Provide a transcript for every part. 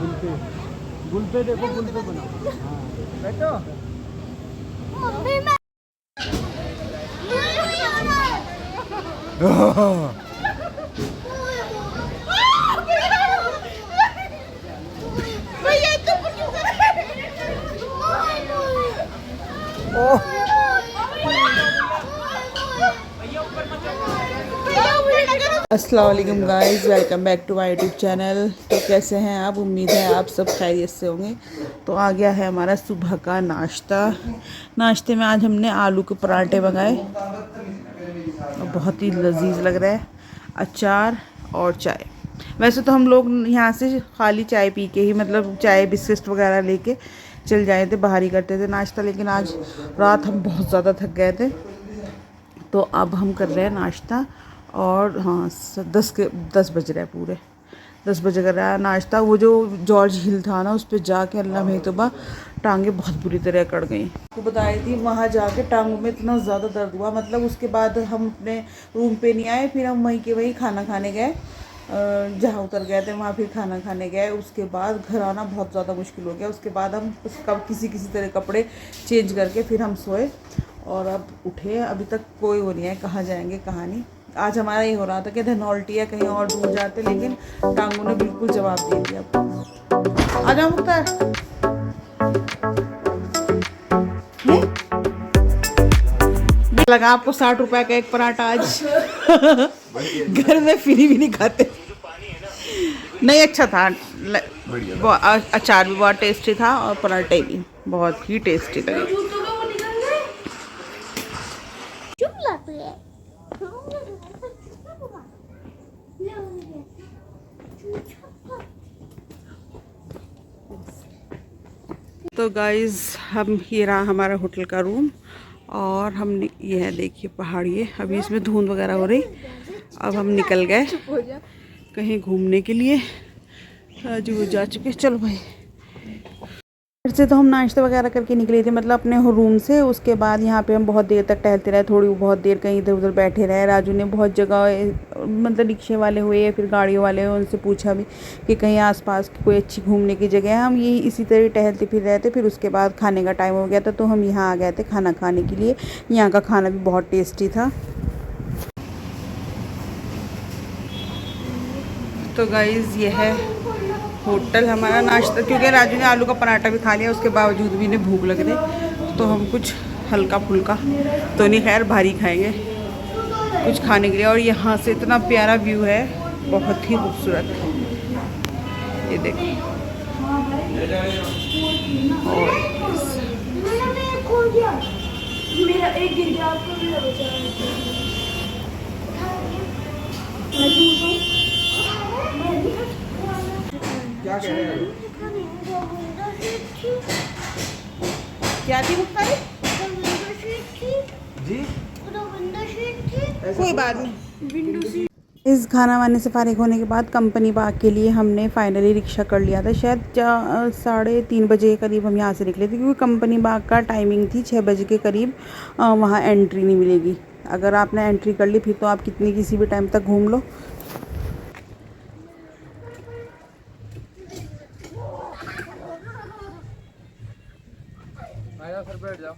गुलपे, गुलपे देखो, गुलपे बनाओ। हाँ बैठो। अस्सलाम वालेकुम guys, welcome back to my YouTube channel. तो कैसे हैं आप? उम्मीद है आप सब खैरियत से होंगे। तो आ गया है हमारा सुबह का नाश्ता। नाश्ते में आज हमने आलू के पराठे मंगाए और बहुत ही लजीज लग रहा है। अचार और चाय। वैसे तो हम लोग यहाँ से खाली चाय पी के ही, मतलब चाय बिस्किट वगैरह लेके चल जाए थे, बाहर ही करते थे नाश्ता। लेकिन आज रात हम बहुत ज़्यादा थक गए थे, तो अब हम कर रहे हैं नाश्ता। और हाँ, 10 बज रहे हैं, पूरे 10 बजे कर रहा है नाश्ता। वो जो जॉर्ज हिल था ना, उस पर जाके अल्लाह में तोबा टांगे बहुत बुरी तरह कट गई। तो बताई थी, वहाँ जाके टांगों में इतना ज़्यादा दर्द हुआ। मतलब उसके बाद हम अपने रूम पे नहीं आए, फिर हम वहीं के वहीं खाना खाने गए। जहाँ उतर गए थे वहाँ फिर खाना खाने गए। उसके बाद घर आना बहुत ज़्यादा मुश्किल हो गया। उसके बाद हम किसी तरह कपड़े चेंज करके फिर हम सोए और अब उठे। अभी तक कोई वो नहीं है, कहाँ जाएंगे कहाँ नहीं। आज हमारा ये हो रहा था कि धनौल्टी या कहीं और दूर जाते, लेकिन टांगों ने बिल्कुल जवाब दे दिया। आ जाओ मुख्तार। लगा आपको 60 रुपए का एक पराठा आज। घर में फ्री भी नहीं खाते। नहीं, अच्छा था। अचार भी बहुत टेस्टी था और पराठे भी बहुत ही टेस्टी लगे। तो गाइज़, हम ये रहा हमारा होटल का रूम और हमने ये है, देखिए पहाड़ी है। अभी इसमें धुंध वगैरह हो रही। अब हम निकल गए कहीं घूमने के लिए। राजू वो जा चुके। चलो भाई। फिर से तो हम नाश्ता वगैरह करके निकले थे, मतलब अपने रूम से। उसके बाद यहाँ पे हम बहुत देर तक टहलते रहे, थोड़ी बहुत देर कहीं इधर उधर बैठे रहे। राजू ने बहुत जगह, मतलब रिक्शे वाले हुए या फिर गाड़ियों वाले हुए, उनसे पूछा भी कि कहीं आसपास की कोई अच्छी घूमने की जगह है। हम यही इसी तरह टहलते फिर रहे थे। फिर उसके बाद खाने का टाइम हो गया था, तो हम यहाँ आ गए थे खाना खाने के लिए। यहाँ का खाना भी बहुत टेस्टी था। तो गाइज़, ये है होटल हमारा। नाश्ता, क्योंकि राजू ने आलू का पराठा भी खा लिया, उसके बावजूद भी इन्हें भूख लग रही, तो हम कुछ हल्का फुल्का तो नहीं, खैर भारी खाएंगे कुछ खाने के लिए। और यहाँ से इतना प्यारा व्यू है, बहुत ही खूबसूरत। ये देखो। क्या कह रहे हैं? क्या थी मुख्तार जी? कोई बात नहीं। इस खाना वाने से फारिग होने के बाद कंपनी बाग के लिए हमने फाइनली रिक्शा कर लिया था। शायद 3:30 बजे के करीब हम यहाँ से निकले थे, क्योंकि कंपनी बाग का टाइमिंग थी 6 बजे के करीब। वहाँ एंट्री नहीं मिलेगी। अगर आपने एंट्री कर ली फिर तो आप किसी भी टाइम तक घूम लो। फिर बैठ जाओ।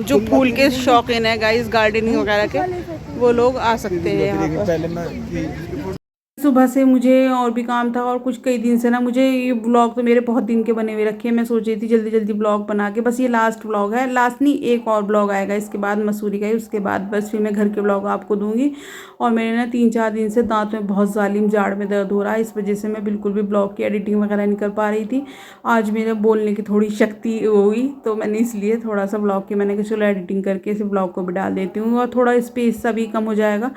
जो फूल के शौकीन है गाइस, गार्डनिंग वगैरह के, वो लोग आ सकते हैं यहाँ पर। सुबह से मुझे और भी काम था, और कुछ कई दिन से ना मुझे ये ब्लॉग तो मेरे बहुत दिन के बने हुए रखे हैं। मैं सोच रही थी जल्दी जल्दी ब्लॉग बना के, बस ये लास्ट ब्लॉग है, लास्ट नहीं, एक और ब्लॉग आएगा इसके बाद मसूरी का ही, उसके बाद बस फिर मैं घर के ब्लॉग आपको दूंगी। और मेरे ना 3-4 दिन से दांत में बहुत जालिम जाड़ में दर्द हो रहा है, इस वजह से मैं बिल्कुल भी ब्लॉग की एडिटिंग वगैरह नहीं कर पा रही थी। आज मेरे बोलने की थोड़ी शक्ति हुई, तो मैंने इसलिए थोड़ा सा ब्लॉग की मैंने कहा चलो एडिटिंग करके इसे ब्लॉग को भी डाल देती हूँ, और थोड़ा स्पेस सा भी कम हो जाएगा।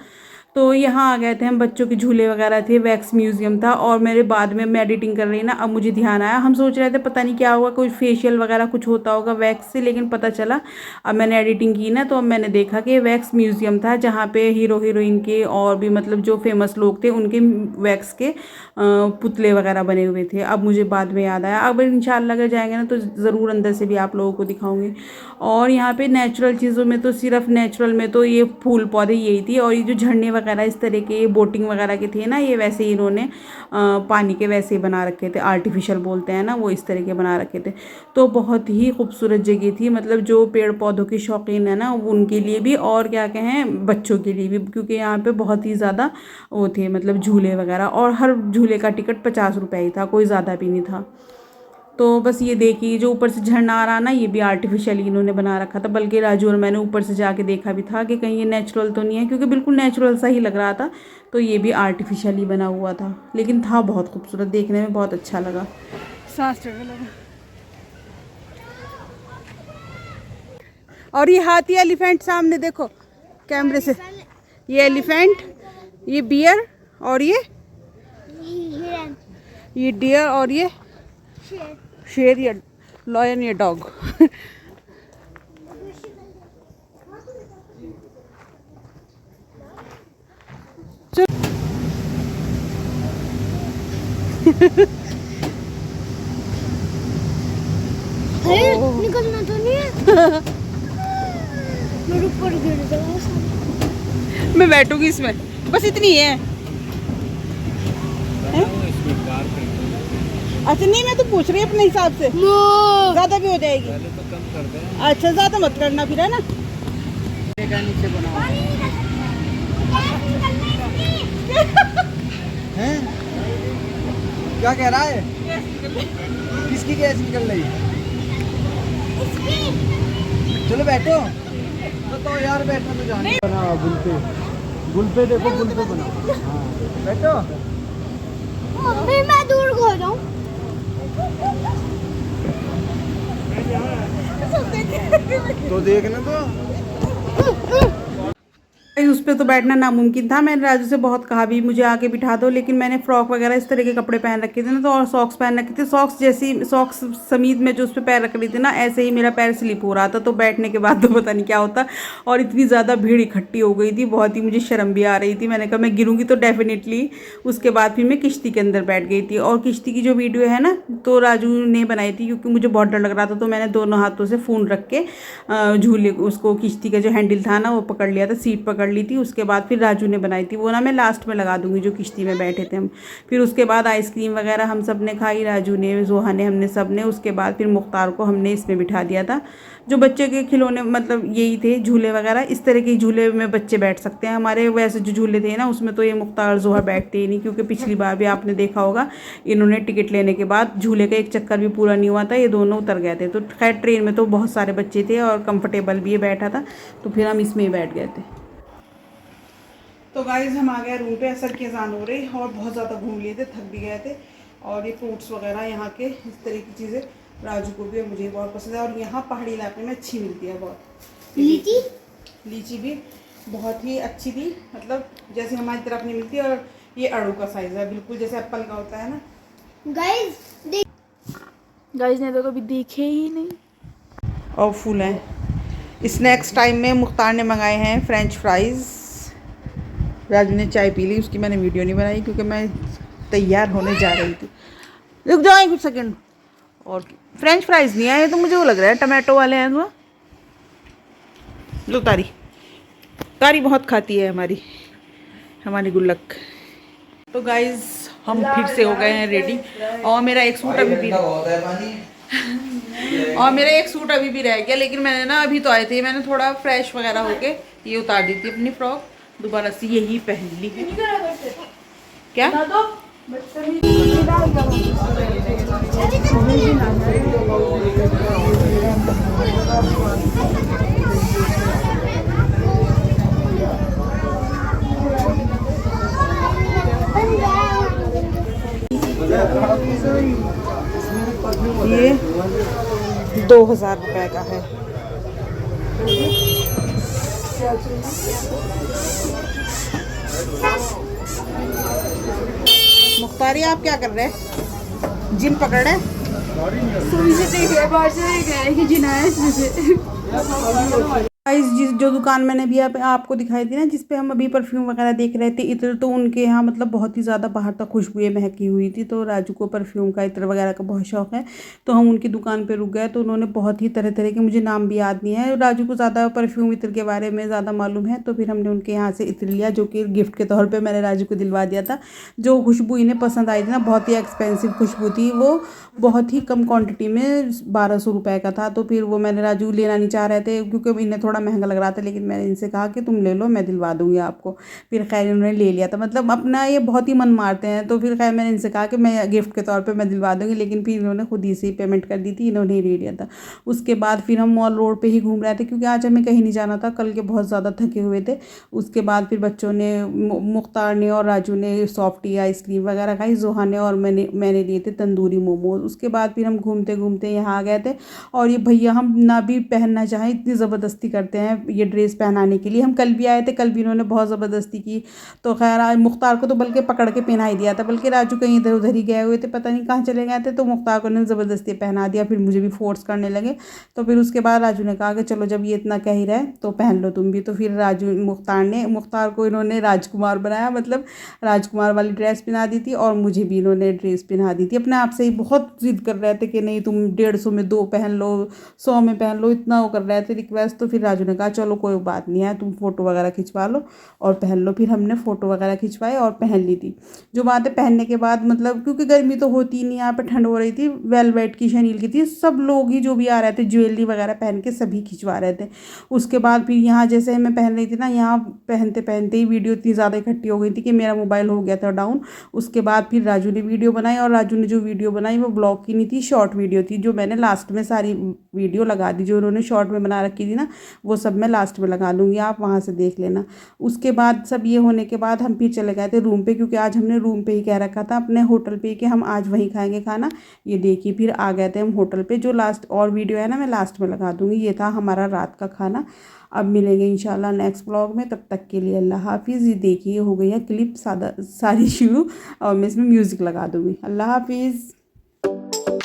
तो यहाँ आ गए थे हम, बच्चों के झूले वगैरह थे, वैक्स म्यूजियम था, और मेरे बाद में मैं एडिटिंग कर रही ना, अब मुझे ध्यान आया, हम सोच रहे थे पता नहीं क्या होगा, कोई फेशियल वगैरह कुछ होता होगा वैक्स से, लेकिन पता चला अब मैंने एडिटिंग की ना, तो अब मैंने देखा कि वैक्स म्यूजियम था, जहाँ पे हीरो हीरोइन के और भी मतलब जो फेमस लोग थे उनके वैक्स के पुतले वगैरह बने हुए थे। अब मुझे बाद में याद आया, अब इंशाल्लाह अगर जाएंगे ना तो ज़रूर अंदर से भी आप लोगों को दिखाऊंगी। और यहाँ पे नेचुरल चीज़ों में तो सिर्फ नेचुरल में तो ये फूल पौधे यही थी, और ये जो झरने वगैरह इस तरह के बोटिंग वगैरह के थे ना, ये वैसे ही इन्होंने पानी के वैसे ही बना रखे थे, आर्टिफिशियल बोलते हैं ना, वो इस तरह के बना रखे थे। तो बहुत ही खूबसूरत जगह थी, मतलब जो पेड़ पौधों के शौकीन है ना उनके लिए भी, और क्या कहें बच्चों के लिए भी, क्योंकि यहाँ पे बहुत ही ज़्यादा वो थे मतलब झूले वगैरह, और हर झूले का टिकट 50 रुपये ही था, कोई ज़्यादा भी नहीं था। तो बस ये देखिए जो ऊपर से झरना आ रहा ना, ये भी आर्टिफिशियल इन्होंने बना रखा था, बल्कि राजू और मैंने ऊपर से जाके देखा भी था कि कहीं ये नेचुरल तो नहीं है, क्योंकि बिल्कुल नेचुरल सा ही लग रहा था। तो ये भी आर्टिफिशियल ही बना हुआ था, लेकिन था बहुत खूबसूरत, देखने में बहुत अच्छा लगा। सांस चढ़ने लगा। और ये हाथी एलिफेंट सामने देखो कैमरे से, ये एलिफेंट, ये बियर, और ये डियर, और ये शेर या लॉयन या डॉग। निकलना तो नहीं है। मेरे ऊपर गिर जाएगा। मैं बैठूंगी इसमें, बस इतनी है। अच्छा नहीं, मैं तो पूछ रही अपने हिसाब से, ज्यादा भी हो जाएगी। तो कम कर दे। अच्छा ज्यादा मत करना फिर, है ना। नीचे बनाओ हैं? क्या कह रहा है? किसकी गैस निकल रही? चलो बैठो। तो यार बैठना तो जाने बना गुल पे देखो, गुल पे बना। हाँ बैठो। अभी मैं दूर खो जाऊं। तो देखना तो उस पर तो बैठना नामुमकिन था। मैंने राजू से बहुत कहा भी मुझे आके बिठा दो, लेकिन मैंने फ्रॉक वगैरह इस तरह के कपड़े पहन रखे थे ना, तो और सॉक्स पहन रखे थे, सॉक्स जैसी सॉक्स समीत में जो उस पर पैर रख रही थी ना, ऐसे ही मेरा पैर स्लिप हो रहा था। तो बैठने के बाद तो पता नहीं क्या होता, और इतनी ज़्यादा भीड़ इकट्ठी हो गई थी, बहुत ही मुझे शर्म भी आ रही थी। मैंने कहा मैं गिरूँगी तो डेफिनेटली। उसके बाद फिर मैं किश्ती के अंदर बैठ गई थी, और किश्ती की जो वीडियो है ना तो राजू ने बनाई थी, क्योंकि मुझे बहुत डर लग रहा था, तो मैंने दोनों हाथों से फ़ोन रख के झूले उसको, किश्ती का जो हैंडल था ना वो पकड़ लिया था, सीट पकड़ ली थी। उसके बाद फिर राजू ने बनाई थी, वो ना मैं लास्ट में लगा दूंगी जो किश्ती में बैठे थे हम। फिर उसके बाद आइसक्रीम वगैरह हम सब ने खाई, राजू ने, जोहा ने, हमने सब ने। उसके बाद फिर मुख्तार को हमने इसमें बिठा दिया था, जो बच्चे के खिलौने मतलब यही थे झूले वगैरह, इस तरह के झूले में बच्चे बैठ सकते हैं। हमारे वैसे जो झूले थे ना उसमें तो ये मुख्तार जोहा बैठते ही नहीं, क्योंकि पिछली बार भी आपने देखा होगा इन्होंने टिकट लेने के बाद झूले का एक चक्कर भी पूरा नहीं हुआ था, ये दोनों उतर गए थे। तो खैर ट्रेन में तो बहुत सारे बच्चे थे और कंफर्टेबल भी ये बैठा था, तो फिर हम इसमें ही बैठ गए थे। तो गाइस हम आ गए रूम पे, असर की अजान हो रही, और बहुत ज़्यादा घूम लिए थे, थक भी गए थे। और ये फ्रूट्स वगैरह यहाँ के इस तरह की चीज़ें राजू को भी और मुझे बहुत पसंद है, और यहाँ पहाड़ी इलाके में अच्छी मिलती है बहुत। लीची भी बहुत ही अच्छी थी, मतलब जैसे हमारी तरफ नहीं मिलती, और ये अड़ू का साइज़ है बिल्कुल जैसे एप्पल का होता है ना। गाइस ने तो कभी देखे ही नहीं। और फूल हैं। स्नैक्स टाइम में मुख्तार ने मंगाए हैं फ्रेंच फ्राइज़, राजू ने चाय पी ली, उसकी मैंने वीडियो नहीं बनाई क्योंकि मैं तैयार होने जा रही थी। रुक जाओ कुछ सेकंड। और फ्रेंच फ्राइज़ नहीं आए तो मुझे वो लग रहा है टमाटो वाले हैं। वो लो तारी बहुत खाती है हमारी गुल्लक। तो गाइज हम फिर से हो गए हैं रेडी, और मेरा एक सूट अभी भी और मेरा एक सूट अभी भी रह गया, लेकिन मैंने ना अभी तो आए थे, मैंने थोड़ा फ्रेश वगैरह होके ये उतार दी थी अपनी फ्रॉक, दोबारा से यही पहन ली। क्या ये 2000 रुपए का है। मुख्तारी आप क्या कर रहे हैं? जिम पकड़ रहे हैं? सुई से देख रहे, बाहर से देख रहे हैं कि जिना है इसमें से। जिस जो दुकान मैंने भी आपको दिखाई थी ना, जिस पे हम अभी परफ्यूम वगैरह देख रहे थे, इत्र, तो उनके यहाँ मतलब बहुत ही ज़्यादा बाहर तक खुशबुएं महकी हुई थी। तो राजू को परफ्यूम का, इत्र वगैरह का बहुत शौक है, तो हम उनकी दुकान पे रुक गए। तो उन्होंने बहुत ही तरह तरह के, मुझे नाम भी याद नहीं है, राजू को ज़्यादा परफ्यूम इत्र के बारे में ज़्यादा मालूम है। तो फिर हमने उनके यहाँ से इत्र लिया, जो कि गिफ्ट के तौर पर मैंने राजू को दिलवा दिया था। जो खुशबू इन्हें पसंद आई थी ना, बहुत ही एक्सपेंसिव खुशबू थी वो, बहुत ही कम क्वान्टिटी में 1200 रुपये का था। तो फिर वो मैंने, राजू लेना नहीं चाह रहे थे क्योंकि इन्हें थोड़ा महंगा लग रहा था, लेकिन मैंने इनसे कहा कि तुम ले लो, मैं दिलवा दूंगी आपको। फिर खैर इन्होंने ले लिया था, मतलब अपना ये बहुत ही मन मारते हैं। तो फिर खैर मैंने इनसे कहा कि मैं गिफ्ट के तौर पे मैं दिलवा दूंगी, लेकिन फिर इन्होंने खुद ही से पेमेंट कर दी थी, इन्होंने ही ले लिया था। उसके बाद फिर हम मॉल रोड पे ही घूम रहे थे, क्योंकि आज हमें कहीं नहीं जाना था, कल के बहुत ज़्यादा थके हुए थे। उसके बाद फिर बच्चों ने, मुख्तार ने और राजू ने सॉफ्टी आइसक्रीम वगैरह खाई, जोहा ने और मैंने लिए थे तंदूरी मोमोज। उसके बाद फिर हम घूमते घूमते यहाँ आ गए थे। और ये भैया हम ना भी पहनना चाहें इतनी ज़बरदस्ती करते हैं ये ड्रेस पहनाने के लिए। हम कल भी आए थे, कल भी इन्होंने बहुत ज़बरदस्ती की। तो खैर आज मुख्तार को तो बल्कि पकड़ के पहना ही दिया था, बल्कि राजू कहीं इधर उधर ही गए हुए थे, पता नहीं कहाँ चले गए थे। तो मुख्तार को इन्होंने ज़बरदस्ती पहना दिया, फिर मुझे भी फोर्स करने लगे। तो फिर उसके बाद राजू ने कहा कि चलो जब ये इतना कह ही रहे तो पहन लो तुम भी। तो फिर मुख्तार को इन्होंने राजकुमार बनाया, मतलब राजकुमार वाली ड्रेस पहना दी थी, और मुझे भी इन्होंने ड्रेस पहना दी थी। अपने आप से ही बहुत जिद कर रहे थे कि नहीं तुम 150 में 2 पहन लो, 100 में पहन लो, इतना वो कर रहे थे रिक्वेस्ट। तो फिर राजू ने कहा चलो कोई बात नहीं है, तुम फ़ोटो वगैरह खिंचवा लो और पहन लो। फिर हमने फ़ोटो वगैरह खिंचवाए और पहन ली थी। जो बात है पहनने के बाद, मतलब क्योंकि गर्मी तो होती नहीं, यहाँ पे ठंड हो रही थी, वेलवेट की शनील की थी, सब लोग ही जो भी आ रहे थे ज्वेलरी वगैरह पहन के सभी खिंचवा रहे थे। उसके बाद फिर यहाँ जैसे मैं पहन रही थी ना, यहाँ पहनते पहनते ही वीडियो इतनी ज़्यादा इकट्ठी हो गई थी कि मेरा मोबाइल हो गया था डाउन। उसके बाद फिर राजू ने वीडियो बनाई, और राजू ने जो वीडियो बनाई वो ब्लॉग की नहीं थी, शॉर्ट वीडियो थी। जो मैंने लास्ट में सारी वीडियो लगा दी, जो उन्होंने शॉर्ट में बना रखी थी ना, वो सब मैं लास्ट में लगा दूंगी, आप वहाँ से देख लेना। उसके बाद सब ये होने के बाद हम फिर चले गए थे रूम पे, क्योंकि आज हमने रूम पे ही कह रखा था अपने होटल पे कि हम आज वहीं खाएंगे खाना। ये देखिए फिर आ गए थे हम होटल पे। जो लास्ट और वीडियो है ना मैं लास्ट में लगा दूंगी। ये था हमारा रात का खाना। अब मिलेंगे इंशाल्लाह नेक्स्ट ब्लॉग में, तब तक के लिए अल्लाह हाफिज़। ये देखिए हो गई है क्लिप सारी शुरू, और मैं इसमें म्यूज़िक लगा दूँगी। अल्लाह हाफिज़।